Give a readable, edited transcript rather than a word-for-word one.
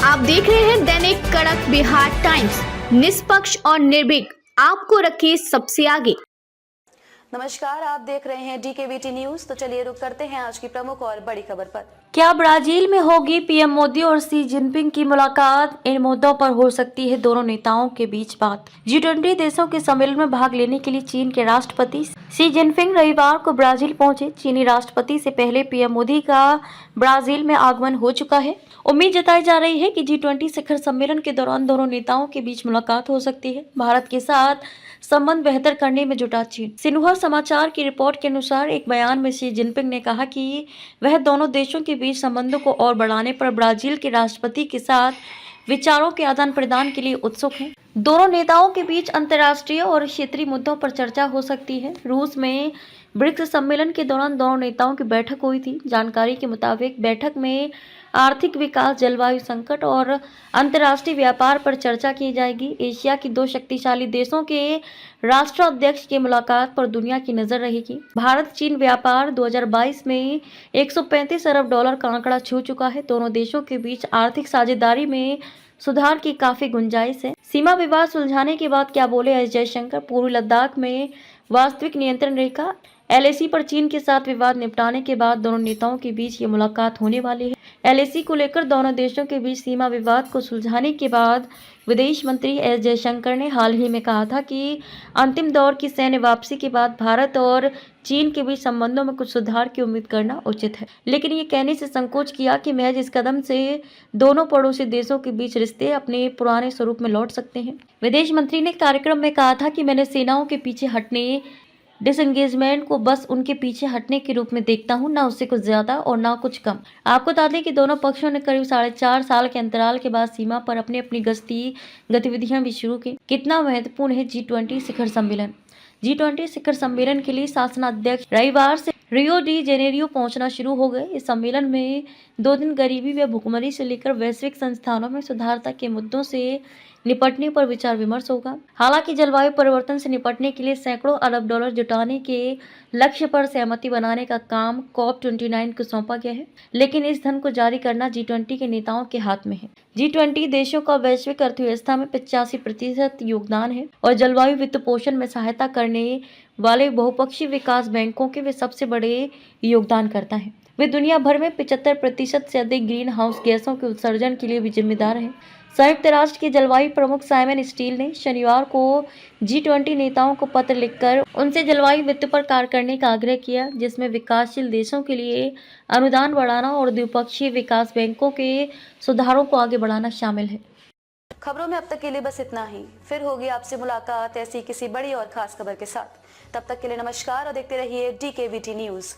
आप देख रहे हैं दैनिक कड़क बिहार टाइम्स, निष्पक्ष और निर्भीक, आपको रखे सबसे आगे। नमस्कार, आप देख रहे हैं DKBT न्यूज। तो चलिए रुक करते हैं आज की प्रमुख और बड़ी खबर पर। क्या ब्राजील में होगी पीएम मोदी और शी जिनपिंग की मुलाकात? इन मुद्दों पर हो सकती है दोनों नेताओं के बीच बात। G20 देशों के सम्मेलन में भाग लेने के लिए चीन के राष्ट्रपति शी जिनपिंग रविवार को ब्राजील पहुंचे। चीनी राष्ट्रपति से पहले पीएम मोदी का ब्राजील में आगमन हो चुका है। उम्मीद जताई जा रही है कि G20 शिखर सम्मेलन के दौरान दोनों नेताओं के बीच मुलाकात हो सकती है। भारत के साथ संबंध बेहतर करने में जुटा चीन। सिन्हुआ समाचार की रिपोर्ट के अनुसार एक बयान में शी जिनपिंग ने कहा कि वह दोनों देशों के बीच संबंधों को और बढ़ाने पर ब्राजील के राष्ट्रपति के साथ विचारों के आदान प्रदान के लिए उत्सुक हैं। दोनों नेताओं के बीच अंतर्राष्ट्रीय और क्षेत्रीय मुद्दों पर चर्चा हो सकती है। रूस में ब्रिक्स सम्मेलन के दौरान दोनों नेताओं की बैठक हुई थी। जानकारी के मुताबिक बैठक में आर्थिक विकास, जलवायु संकट और अंतर्राष्ट्रीय व्यापार पर चर्चा की जाएगी। एशिया की दो शक्तिशाली देशों के राष्ट्राध्यक्ष की मुलाकात पर दुनिया की नजर रहेगी। भारत चीन व्यापार 2022 में $135 अरब का आंकड़ा छू चुका है। दोनों देशों के बीच आर्थिक साझेदारी में सुधार की काफी गुंजाइश है। सीमा विवाद सुलझाने के बाद क्या बोले एस जयशंकर? पूर्वी लद्दाख में वास्तविक नियंत्रण रेखा LAC पर चीन के साथ विवाद निपटाने के बाद दोनों नेताओं के बीच ये मुलाकात होने वाली है। LAC को लेकर दोनों देशों के बीच सीमा विवाद को सुलझाने के बाद विदेश मंत्री एस जयशंकर ने हाल ही में कहा था कि अंतिम दौर की सैन्य वापसी के बाद भारत और चीन के बीच संबंधों में कुछ सुधार की उम्मीद करना उचित है, लेकिन ये कहने से संकोच किया कि महज इस कदम से दोनों पड़ोसी देशों के बीच रिश्ते अपने पुराने स्वरूप में लौट सकते हैं। विदेश मंत्री ने कार्यक्रम में कहा था कि मैंने सेनाओं के पीछे हटने, डिसएंगेजमेंट को बस उनके पीछे हटने के रूप में देखता हूं, ना उससे कुछ ज्यादा और ना कुछ कम। आपको बता दें कि दोनों पक्षों ने करीब 4.5 साल के अंतराल के बाद सीमा पर अपनी गश्ती गतिविधियां भी शुरू की। कितना महत्वपूर्ण है G20 शिखर सम्मेलन? G20 शिखर सम्मेलन के लिए शासनाध्यक्ष रविवार से रियो डी जेनेरियो पहुंचना शुरू हो गए। इस सम्मेलन में 2 दिन गरीबी व भुखमरी से लेकर वैश्विक संस्थानों में सुधार तक के मुद्दों से निपटने पर विचार विमर्श होगा। हालांकि जलवायु परिवर्तन से निपटने के लिए सैकड़ों अरब डॉलर जुटाने के लक्ष्य पर सहमति बनाने का काम COP29 को सौंपा गया है, लेकिन इस धन को जारी करना G20 के नेताओं के हाथ में है। G20 देशों का वैश्विक अर्थव्यवस्था में 85% योगदान है और जलवायु वित्त पोषण में सहायता करने वाले बहुपक्षीय विकास बैंकों के वे सबसे बड़े योगदानकर्ता हैं। वे दुनिया भर में 75% से अधिक ग्रीन हाउस गैसों के उत्सर्जन के लिए भी जिम्मेदार हैं। संयुक्त राष्ट्र के जलवायु प्रमुख साइमन स्टील ने शनिवार को G20 नेताओं को पत्र लिखकर उनसे जलवायु वित्त पर कार्य करने का आग्रह किया, जिसमें विकासशील देशों के लिए अनुदान बढ़ाना और द्विपक्षीय विकास बैंकों के सुधारों को आगे बढ़ाना शामिल है। खबरों में अब तक के लिए बस इतना ही। फिर होगी आपसे मुलाकात ऐसी किसी बड़ी और खास खबर के साथ। तब तक के लिए नमस्कार और देखते रहिए DKBT न्यूज।